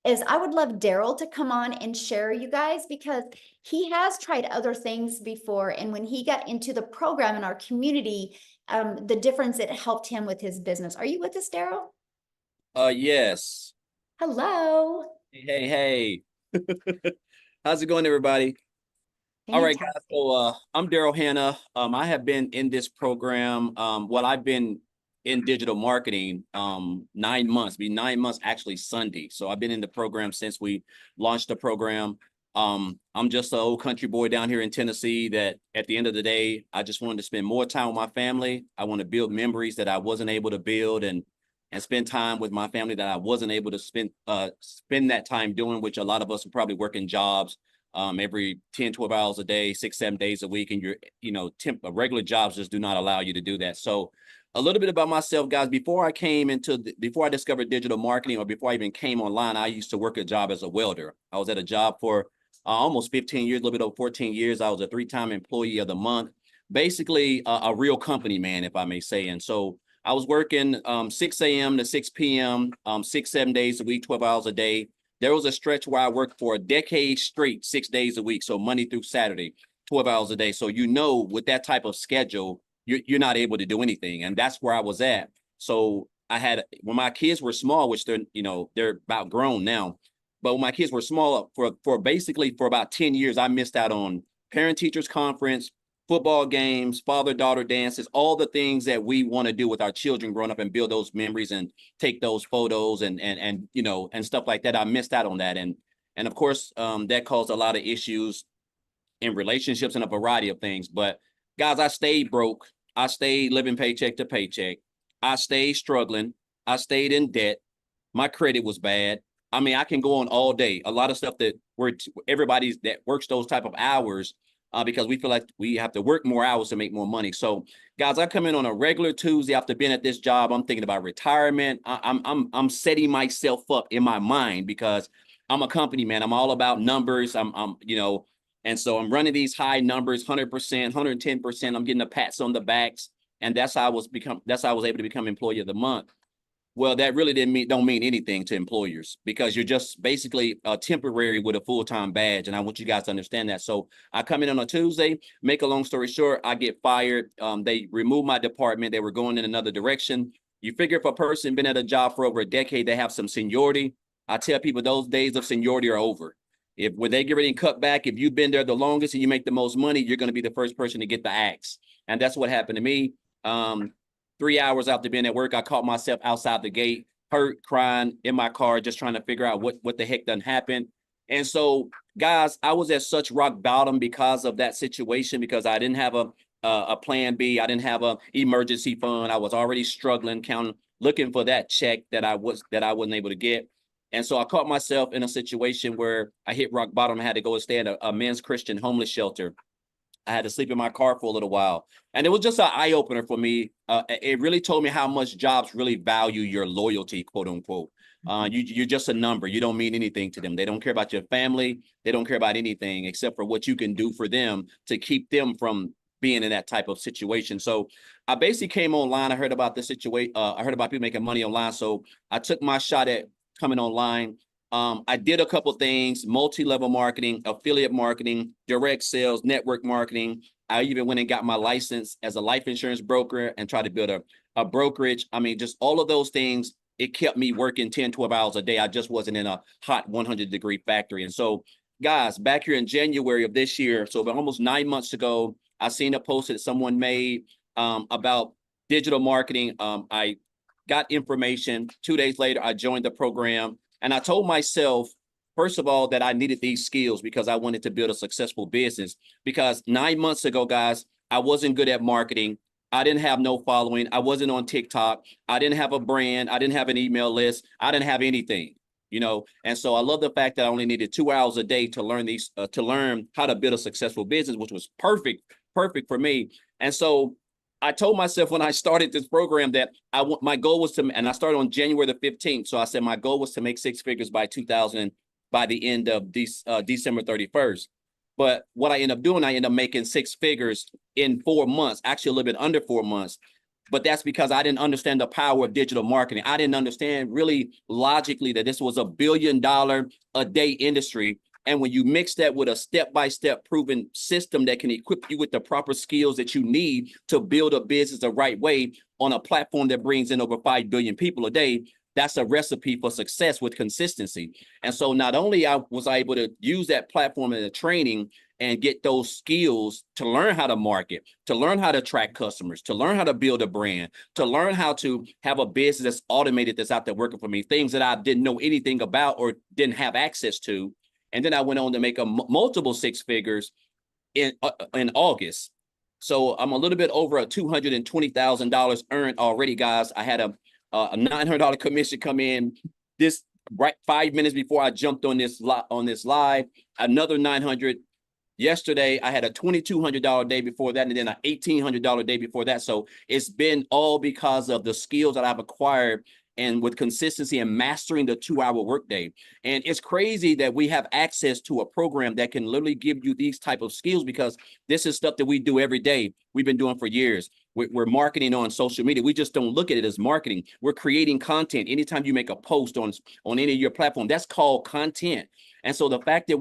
is I would love Darell to come on and share, you guys, because he has tried other things before. And when he got into the program in our community, the difference it helped him with his business. Are you with us, Darell? Yes. Hello. Hey, hey. How's it going, everybody? All right, guys. Fantastic. So I'm Darell Hanna. I have been in this program. I've been in digital marketing 9 months, be 9 months actually Sunday. So I've been in the program since we launched the program. I'm just an old country boy down here in Tennessee that at the end of the day, I just wanted to spend more time with my family. I want to build memories that I wasn't able to build and spend time with my family that I wasn't able to spend that time doing, which a lot of us are probably working jobs every 10, 12 hours a day, 6, 7 days a week. And regular jobs just do not allow you to do that. So a little bit about myself, guys. Before I discovered digital marketing, or before I even came online, I used to work a job as a welder. I was at a job for almost 15 years, a little bit over 14 years. I was a 3-time employee of the month, basically a real company man, if I may say. And so I was working 6 a.m. to 6 p.m., 6, 7 days a week, 12 hours a day. There was a stretch where I worked for a decade straight, 6 days a week. So Monday through Saturday, 12 hours a day. So, with that type of schedule, you're not able to do anything. And that's where I was at. So when my kids were small, which they're about grown now, but when my kids were small, for basically for about 10 years, I missed out on parent teachers conference, football games, father-daughter dances, all the things that we want to do with our children growing up and build those memories and take those photos and stuff like that. I missed out on that. And of course, that caused a lot of issues in relationships and a variety of things. But guys, I stayed broke. I stayed living paycheck to paycheck. I stayed struggling. I stayed in debt. My credit was bad. I mean, I can go on all day. A lot of stuff that everybody that works those type of hours because we feel like we have to work more hours to make more money. So, guys, I come in on a regular Tuesday after being at this job. I'm thinking about retirement. I'm setting myself up in my mind because I'm a company man. I'm all about numbers. And so I'm running these high numbers, 100%, 110%. I'm getting the pats on the backs, and that's how I was able to become employee of the month. Well, that really don't mean anything to employers because you're just basically temporary with a full-time badge. And I want you guys to understand that. So I come in on a Tuesday, make a long story short, I get fired. They remove my department. They were going in another direction. You figure if a person been at a job for over a decade, they have some seniority. I tell people those days of seniority are over. When they get ready and cut back, if you've been there the longest and you make the most money, you're going to be the first person to get the axe. And that's what happened to me. 3 hours after being at work, I caught myself outside the gate, hurt, crying in my car, just trying to figure out what the heck done happened. And so, guys, I was at such rock bottom because of that situation, because I didn't have a plan B. I didn't have a emergency fund. I was already struggling, looking for that check that I wasn't able to get. And so I caught myself in a situation where I hit rock bottom. I had to go and stay at a men's Christian homeless shelter. I had to sleep in my car for a little while. And it was just an eye-opener for me. It really told me how much jobs really value your loyalty, quote unquote. You're just a number. You don't mean anything to them. They don't care about your family. They don't care about anything except for what you can do for them to keep them from being in that type of situation. So I basically came online. I heard about the situation. I heard about people making money online. So I took my shot at coming online. I did a couple of things: multi-level marketing, affiliate marketing, direct sales, network marketing. I even went and got my license as a life insurance broker and tried to build a brokerage. I mean, just all of those things, it kept me working 10, 12 hours a day. I just wasn't in a hot 100-degree factory. And so, guys, back here in January of this year, so almost 9 months ago, I seen a post that someone made about digital marketing. I got information. 2 days later, I joined the program. And I told myself, first of all, that I needed these skills because I wanted to build a successful business. Because 9 months ago, guys, I wasn't good at marketing. I didn't have no following. I wasn't on TikTok. I didn't have a brand. I didn't have an email list. I didn't have anything, And so I love the fact that I only needed 2 hours a day to learn how to build a successful business, which was perfect for me. And so I told myself when I started this program that my goal was and I started on January the 15th. So I said my goal was to make 6 figures by the end of December 31st. But what I ended up doing, I ended up making 6 figures in 4 months, actually a little bit under 4 months. but that's because I didn't understand the power of digital marketing. I didn't understand really logically that this was $1 billion a day industry. And when you mix that with a step-by-step proven system that can equip you with the proper skills that you need to build a business the right way on a platform that brings in over 5 billion people a day, that's a recipe for success with consistency. And so not only was I able to use that platform in the training and get those skills to learn how to market, to learn how to attract customers, to learn how to build a brand, to learn how to have a business that's automated that's out there working for me, things that I didn't know anything about or didn't have access to. And then I went on to make multiple six figures in August. So I'm a little bit over a $220,000 earned already, guys. I had a $900 commission come in this right 5 minutes before I jumped on this live. Another 900 yesterday. I had a $2,200 day before that, and then an $1,800 day before that. So it's been all because of the skills that I've acquired and with consistency and mastering the 2-hour workday. And it's crazy that we have access to a program that can literally give you these type of skills, because this is stuff that we do every day. We've been doing for years. We're marketing on social media. We just don't look at it as marketing. We're creating content. Anytime you make a post on any of your platform, that's called content. And so the fact that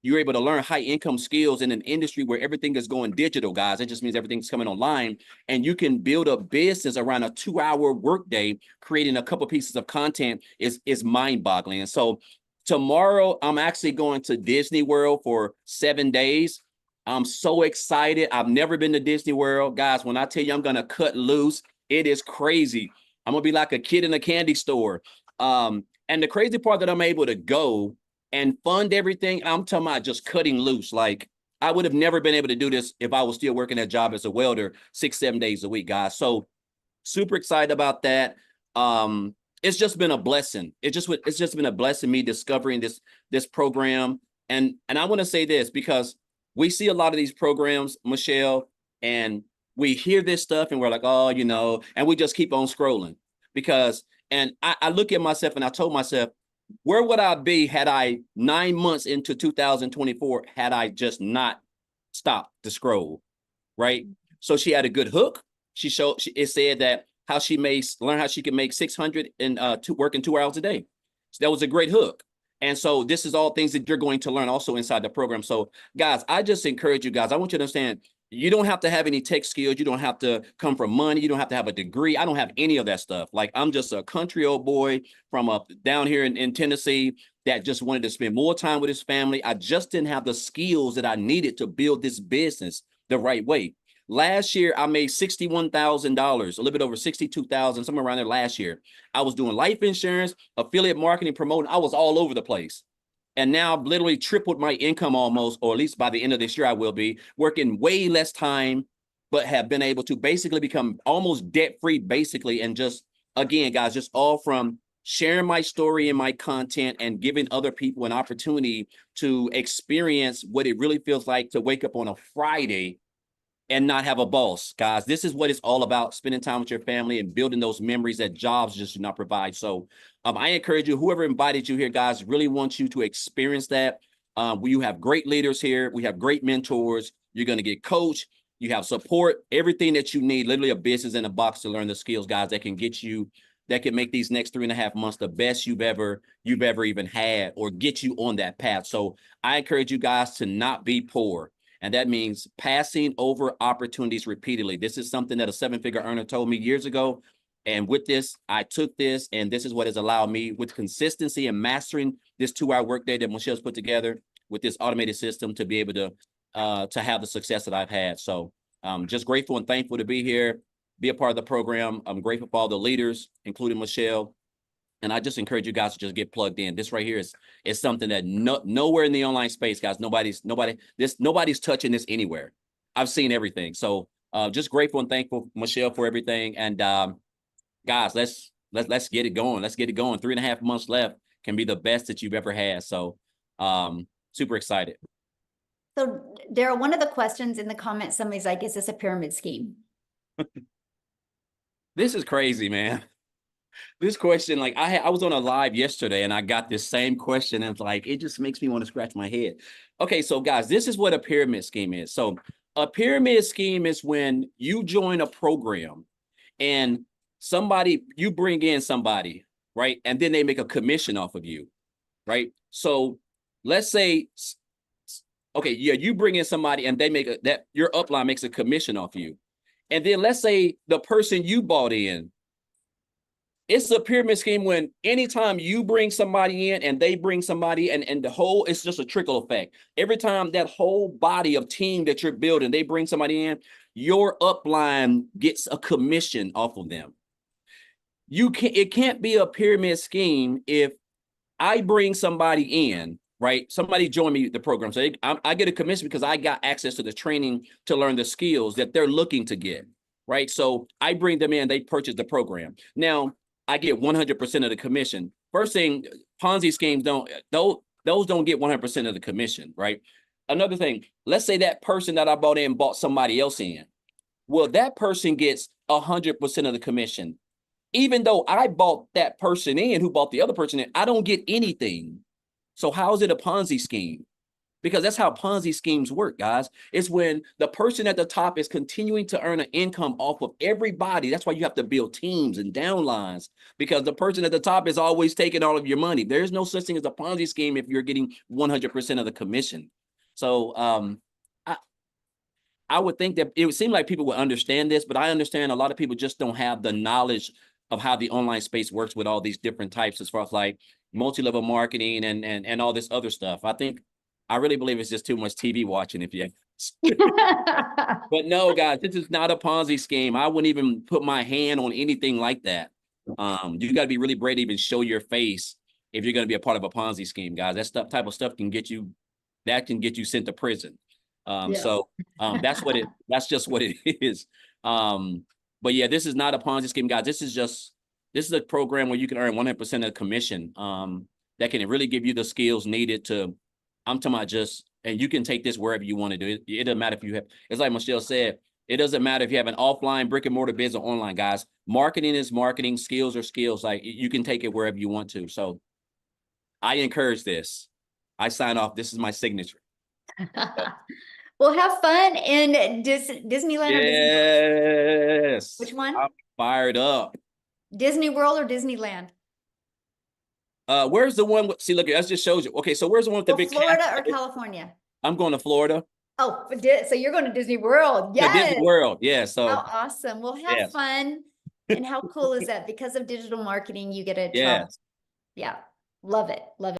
you're able to learn high income skills in an industry where everything is going digital, guys, it just means everything's coming online, and you can build a business around a 2-hour workday, creating a couple pieces of content is mind boggling. And so tomorrow I'm actually going to Disney World for 7 days. I'm so excited. I've never been to Disney World, guys. When I tell you I'm going to cut loose, it is crazy. I'm going to be like a kid in a candy store. And the crazy part that I'm able to go and fund everything, I'm talking about just cutting loose. Like, I would have never been able to do this if I was still working that job as a welder 6-7 days a week, guys. So super excited about that. It's just been a blessing. It's just been a blessing, me discovering this program. And I want to say this, because we see a lot of these programs, Michelle, and we hear this stuff and we're like, oh, and we just keep on scrolling. And I look at myself and I told myself, where would I be had I 9 months into 2024 had I just not stopped to scroll, right? So she had a good hook. It said that how she may learn how she can make 600 and working 2 hours a day. So that was a great hook. And so this is all things that you're going to learn also inside the program. So guys, I just encourage you guys. I want you to understand, you don't have to have any tech skills. You don't have to come from money. You don't have to have a degree. I don't have any of that stuff. Like, I'm just a country old boy from up down here in Tennessee that just wanted to spend more time with his family. I just didn't have the skills that I needed to build this business the right way. Last year, I made $61,000, a little bit over 62,000, somewhere around there last year. I was doing life insurance, affiliate marketing, promoting. I was all over the place. And now I've literally tripled my income almost, or at least by the end of this year, I will be working way less time, but have been able to basically become almost debt-free, basically. And just, again, guys, just all from sharing my story and my content and giving other people an opportunity to experience what it really feels like to wake up on a Friday and not have a boss. Guys, this is what it's all about, spending time with your family and building those memories that jobs just do not provide. So I encourage you, whoever invited you here, guys, really wants you to experience that. You have great leaders here. We have great mentors. You're going to get coached. You have support, everything that you need, literally a business in a box to learn the skills, guys, that can get you, that can make these next 3.5 months the best you've ever even had, or get you on that path. So I encourage you guys to not be poor. And that means passing over opportunities repeatedly. This is something that a 7-figure earner told me years ago. And with this, I took this, and this is what has allowed me, with consistency and mastering this 2-hour workday that Michelle's put together with this automated system, to be able to have the success that I've had. So just grateful and thankful to be here, be a part of the program. I'm grateful for all the leaders, including Michelle. And I just encourage you guys to just get plugged in. This right here is something that nowhere in the online space, guys, nobody's touching this anywhere. I've seen everything. So just grateful and thankful, Michelle, for everything. And guys, let's get it going. Let's get it going. 3.5 months left can be the best that you've ever had. So super excited. So Darell, one of the questions in the comments, somebody's like, is this a pyramid scheme? This is crazy, man. This question, like, I was on a live yesterday and I got this same question, and it's like, it just makes me want to scratch my head. Okay, so guys, this is what a pyramid scheme is. So a pyramid scheme is when you join a program And you bring in somebody, right? And then they make a commission off of you, right? So let's say, okay, yeah, you bring in somebody and your upline makes a commission off you. And then let's say the person you bought in, it's a pyramid scheme when anytime you bring somebody in and they bring somebody and it's just a trickle effect. Every time that whole body of team that you're building, they bring somebody in, your upline gets a commission off of them. It can't be a pyramid scheme if I bring somebody in, right? Somebody join me the program. So I get a commission because I got access to the training to learn the skills that they're looking to get, right? So I bring them in, they purchase the program. Now, I get 100% of the commission. First thing, Ponzi schemes those don't get 100% of the commission, right? Another thing, let's say that person that I bought in bought somebody else in. Well, that person gets 100% of the commission. Even though I bought that person in who bought the other person in, I don't get anything. So how is it a Ponzi scheme? Because that's how Ponzi schemes work, guys. It's when the person at the top is continuing to earn an income off of everybody. That's why you have to build teams and downlines, because the person at the top is always taking all of your money. There's no such thing as a Ponzi scheme if you're getting 100% of the commission. So I would think that it would seem like people would understand this, but I understand a lot of people just don't have the knowledge of how the online space works with all these different types as far as like multi-level marketing and all this other stuff. I really believe it's just too much TV watching, if you but no, guys, this is not a Ponzi scheme. I wouldn't even put my hand on anything like that. You got to be really brave to even show your face if you're going to be a part of a Ponzi scheme, guys. Type of stuff can get you sent to prison. So that's just what it is. But yeah, this is not a Ponzi scheme, guys. This is a program where you can earn 100% of commission, that can really give you the skills needed I'm talking about and you can take this wherever you want to do it. It doesn't matter if you have, it's like Michelle said, it doesn't matter if you have an offline brick and mortar business or online, guys. Marketing is marketing, skills are skills. Like you can take it wherever you want to. So I encourage this. I sign off. This is my signature. Well, have fun in Disneyland or Disney. Yes. Which one? I'm fired up. Disney World or Disneyland? Where's the one see, look, that just shows you. Okay, so where's the one with the big Florida or California? I'm going to Florida. Oh, so you're going to Disney World. Yeah, Yes. Disney World. Yeah. So how awesome. Well, have fun. And how cool is that? Because of digital marketing, you get to travel. Yes. Yeah. Love it. Love it.